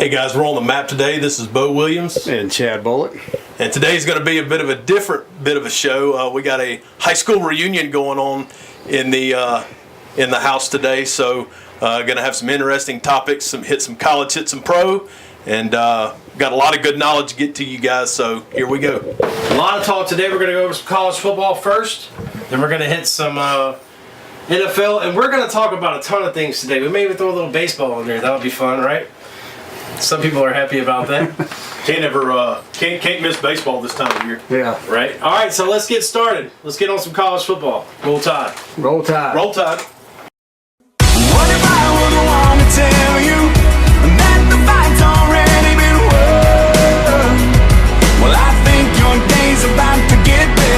Hey guys, we're on the map today. This is Bo Williams and Chad Bullock. And today's going to be a bit of a different bit of a show. We got a high school reunion going on in the house today, so going to have some interesting topics, hit some college, hit some pro, and got a lot of good knowledge to get to you guys. So here we go. A lot of talk today. We're going to go over some college football first, then we're going to hit some NFL, and we're going to talk about a ton of things today. We may even throw a little baseball in there. That would be fun, right? Some people are happy about that. Can't miss baseball this time of year. Yeah. Right. All right, so let's get started. Let's get on some college football. Roll Tide. Roll Tide. Roll Tide. What if I would want to tell you that the fight's already been won? Well, I think your day's about to get better.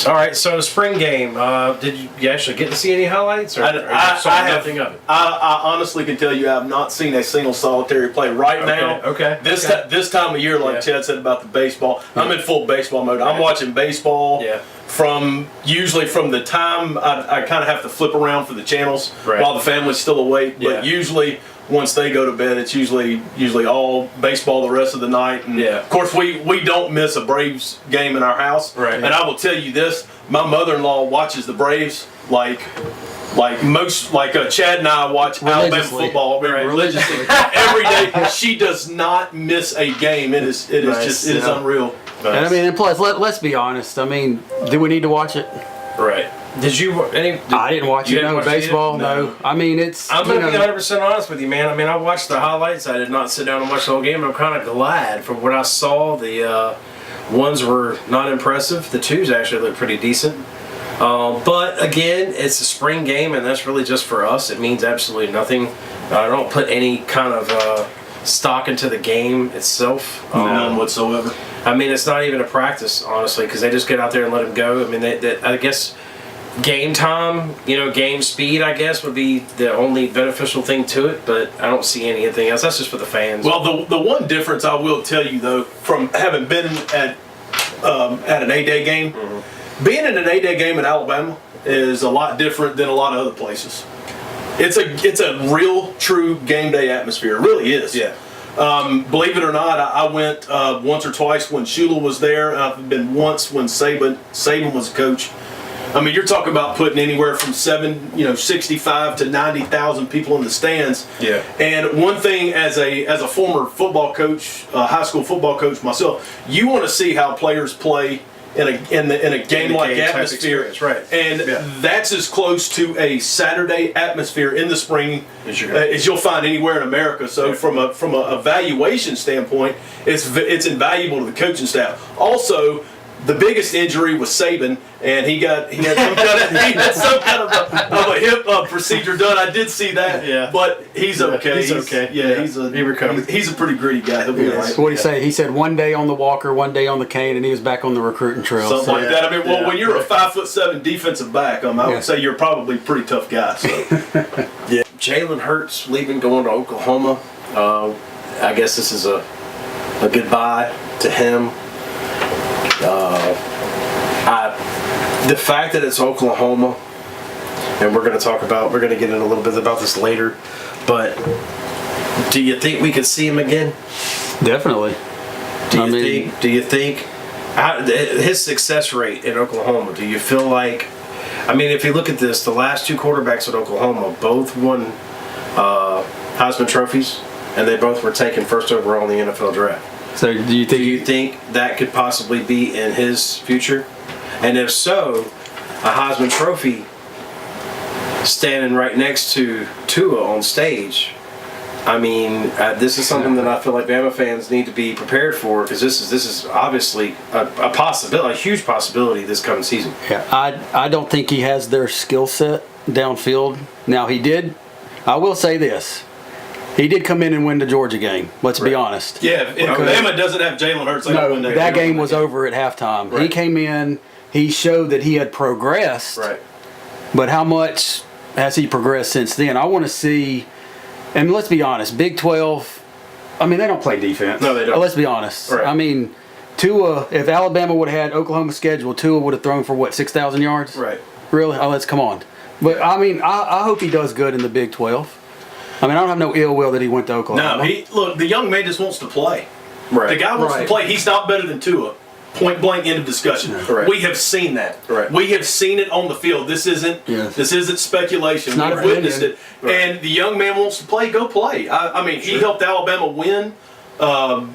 All right, so spring game. Did you actually get to see any highlights? Or I saw have nothing of it? I honestly can tell you I have not seen a single solitary play right now. Okay. This time of year, like Chad said about the baseball, I'm in full baseball mode. I'm watching baseball from the time I kind of have to flip around for the channels while the family's still awake. But usually once they go to bed, it's usually all baseball the rest of the night. And of course, we don't miss a Braves game in our house. Right. And I will tell you this: my mother-in-law watches the Braves like Chad and I watch Alabama football religiously every day. She does not miss a game. It is unreal. Nice. And I mean, and plus, let's be honest. I mean, do we need to watch it? Right. Did you? I didn't watch it. No baseball. No. I mean, it's. I'm going to be 100% honest with you, man. I mean, I watched the highlights. I did not sit down and watch the whole game. I'm kind of glad from what I saw. The ones were not impressive. The twos actually looked pretty decent. But again, it's a spring game, and that's really just for us. It means absolutely nothing. I don't put any kind of stock into the game itself. None whatsoever. I mean, it's not even a practice, honestly, because they just get out there and let them go. I mean, I guess game time, game speed, I guess, would be the only beneficial thing to it, but I don't see anything else. That's just for the fans. Well, the one difference I will tell you, though, from having been at an A-Day game, being in an A-Day game in Alabama is a lot different than a lot of other places. It's a real, true game day atmosphere. It really is. Yeah. Believe it or not, I went once or twice when Shula was there, and I've been once when Saban was coach. I mean, you're talking about putting anywhere from 65 to 90,000 people in the stands. Yeah. And one thing, as a former football coach, high school football coach myself, you want to see how players play in a game-like atmosphere, right? And that's as close to a Saturday atmosphere in the spring as you'll find anywhere in America. So from a evaluation standpoint, it's invaluable to the coaching staff. Also, the biggest injury was Saban, and he had some kind of a hip procedure done. I did see that, but he's okay. He's okay. Yeah, he recovered. He's a pretty gritty guy. He'll be all right. What did he say? He said one day on the walker, one day on the cane, and he was back on the recruiting trail. Something like that. I mean, when you're a 5'7" defensive back, I would say you're probably a pretty tough guy. So. Jalen Hurts leaving, going to Oklahoma. I guess this is a goodbye to him. The fact that it's Oklahoma, and we're going to get in a little bit about this later, but do you think we could see him again? Definitely. Do you think his success rate in Oklahoma, do you feel like, I mean, if you look at this, the last two quarterbacks at Oklahoma both won Heisman trophies, and they both were taken first overall in the NFL draft. So do you think that could possibly be in his future? And if so, a Heisman Trophy standing right next to Tua on stage, I mean, this is something that I feel like Bama fans need to be prepared for, because this is obviously a possibility, a huge possibility this coming season. Yeah, I don't think he has their skill set downfield. Now I will say this. He did come in and win the Georgia game. Let's be honest. Yeah, if Bama doesn't have Jalen Hurts, that game was over at halftime. Right. He came in. He showed that he had progressed. Right. But how much has he progressed since then? I want to see. And let's be honest, Big 12. I mean, they don't play defense. No, they don't. Let's be honest. Right. I mean, Tua. If Alabama would have had Oklahoma's schedule, Tua would have thrown for 6,000 yards. Right. Really? Oh, let's come on. But I mean, I hope he does good in the Big 12. I mean, I don't have no ill will that he went to Oklahoma. No, look, the young man just wants to play. Right. The guy wants to Right. play. He's not better than Tua. Point blank, end of discussion. Right. We have seen that. Right. We have seen it on the field. This isn't Yes. this isn't speculation. It's not We've opinion. witnessed it. Right. And the young man wants to play. Go play. I mean, he helped Alabama win a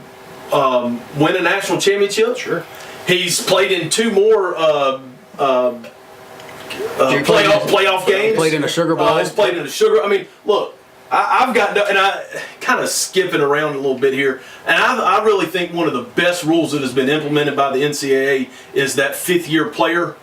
national championship. Sure. He's played in 2 more playoff games. Played in a Sugar Bowl. He's played in a Sugar. I mean, look, I've got, and I kind of skipping around a little bit here, and I really think one of the best rules that has been implemented by the NCAA is that 5th-year player,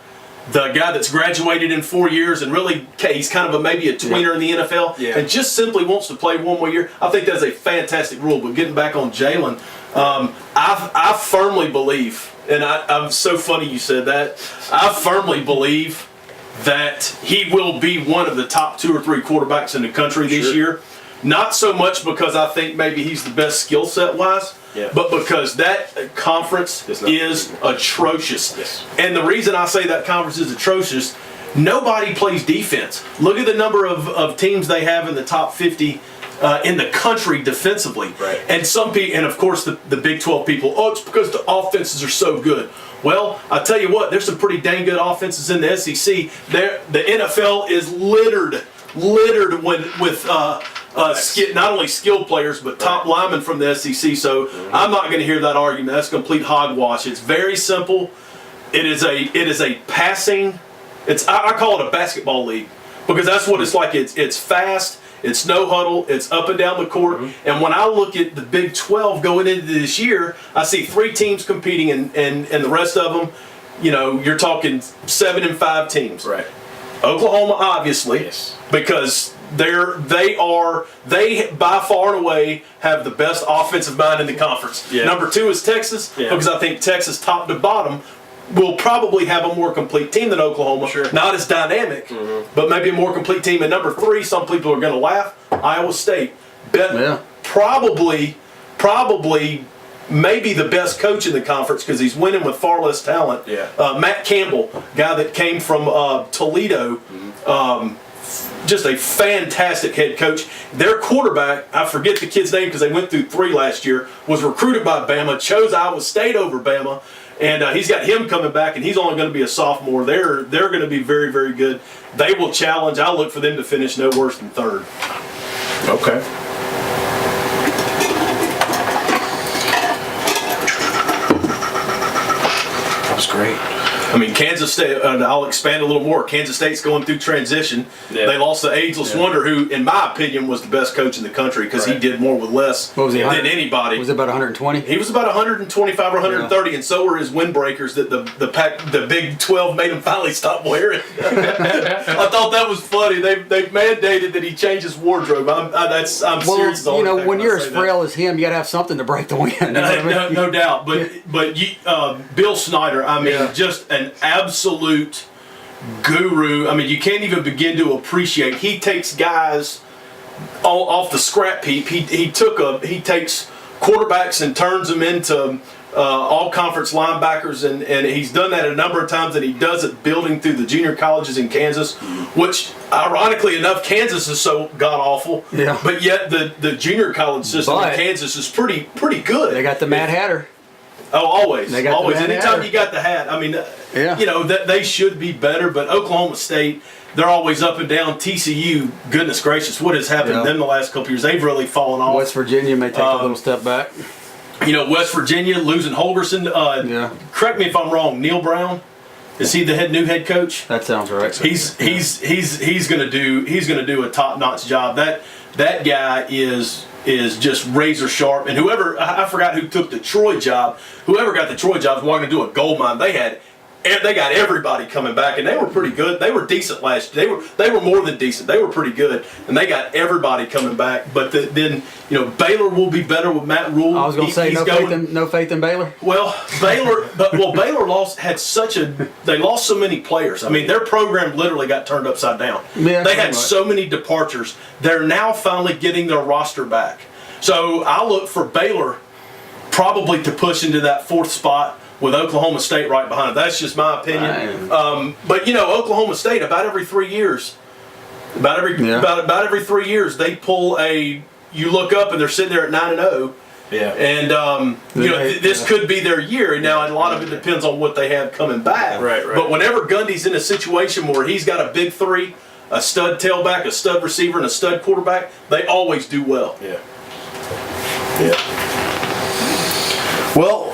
the guy that's graduated in 4 years and really he's kind of maybe a tweener in the NFL and just simply wants to play 1 more year. I think that's a fantastic rule. But getting back on Jalen, I firmly believe, and I'm so funny you said that, I firmly believe that he will be one of the top 2 or 3 quarterbacks in the country this year. Not so much because I think maybe he's the best skill set wise, but because that conference is atrocious. Yes. And the reason I say that conference is atrocious, nobody plays defense. Look at the number of teams they have in the top 50 in the country defensively. Right. And some people, and of course the Big 12 people, it's because the offenses are so good. Well, I tell you what, there's some pretty dang good offenses in the SEC. The NFL is littered with not only skilled players but top linemen from the SEC. So I'm not going to hear that argument. That's complete hogwash. It's very simple. It is a passing. I call it a basketball league because that's what it's like. It's fast. It's no huddle. It's up and down the court. And when I look at the Big 12 going into this year, I see 3 teams competing, and the rest of them, you're talking 7 and 5 teams. Right. Oklahoma, obviously, because they by far and away have the best offensive mind in the conference. Yeah. Number 2 is Texas, because I think Texas, top to bottom, will probably have a more complete team than Oklahoma. Sure. Not as dynamic, but maybe a more complete team. And number 3, some people are going to laugh, Iowa State. Probably maybe the best coach in the conference because he's winning with far less talent. Matt Campbell, guy that came from Toledo, just a fantastic head coach. Their quarterback, I forget the kid's name because they went through 3 last year, was recruited by Bama, chose Iowa State over Bama. And he's got him coming back, and he's only going to be a sophomore. They're going to be very, very good. They will challenge. I look for them to finish no worse than 3rd. Okay. That was great. I mean, Kansas State, I'll expand a little more. Kansas State's going through transition. They lost to Ageless Wonder, who, in my opinion, was the best coach in the country because he did more with less than anybody. Was it about 120? He was about 125 or 130, and so were his windbreakers that the Big 12 made him finally stop wearing. I thought that was funny. They've mandated that he change his wardrobe. I'm serious. When you're as frail as him, you got to have something to break the wind. You know what I mean? No doubt. But you, Bill Snyder, I mean, just an absolute guru. I mean, you can't even begin to appreciate. He takes guys off the scrap heap. He takes quarterbacks and turns them into all conference linebackers, and he's done that a number of times, and he does it building through the junior colleges in Kansas, which ironically enough, Kansas is so god awful. Yeah. But yet the junior college system in Kansas is pretty good. They got the Mad Hatter. Oh, always. They got always. The Mad Anytime Hatter. you got the hat, I mean, they should be better, but Oklahoma State, they're always up and down. TCU, goodness gracious, what has happened to them the last couple of years? They've really fallen off. West Virginia may take a little step back. West Virginia losing Holgerson. Correct me if I'm wrong. Neil Brown, is he the new head coach? That sounds right. He's going to do a top notch job. That guy is just razor sharp. And whoever, I forgot who took the Troy job. Whoever got the Troy job was walking to do a gold mine. They got everybody coming back, and they were pretty good. They were decent last year. They were more than decent. They were pretty good, and they got everybody coming back. But then Baylor will be better with Matt Rule. I was going to say no faith in Baylor. Well, Baylor they lost so many players. I mean, their program literally got turned upside down. Yeah, they had so many departures. They're now finally getting their roster back. So I look for Baylor probably to push into that 4th spot, with Oklahoma State right behind it. That's just my opinion. But Oklahoma State, about every 3 years, About every 3 years, they pull a. You look up and they're sitting there at 9-0. Yeah. And this could be their year. And now a lot of it depends on what they have coming back. Right. But whenever Gundy's in a situation where he's got a big three, a stud tailback, a stud receiver, and a stud quarterback, they always do well. Yeah. Yeah. Well,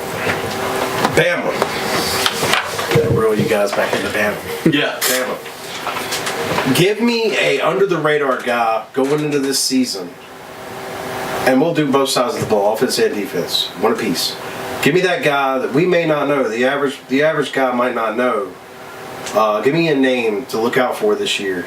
Bama. Reel you guys back into Bama. Yeah. Bama. Give me a under the radar guy going into this season, and we'll do both sides of the ball, offense and defense, one apiece. Give me that guy that we may not know. The average guy might not know. Give me a name to look out for this year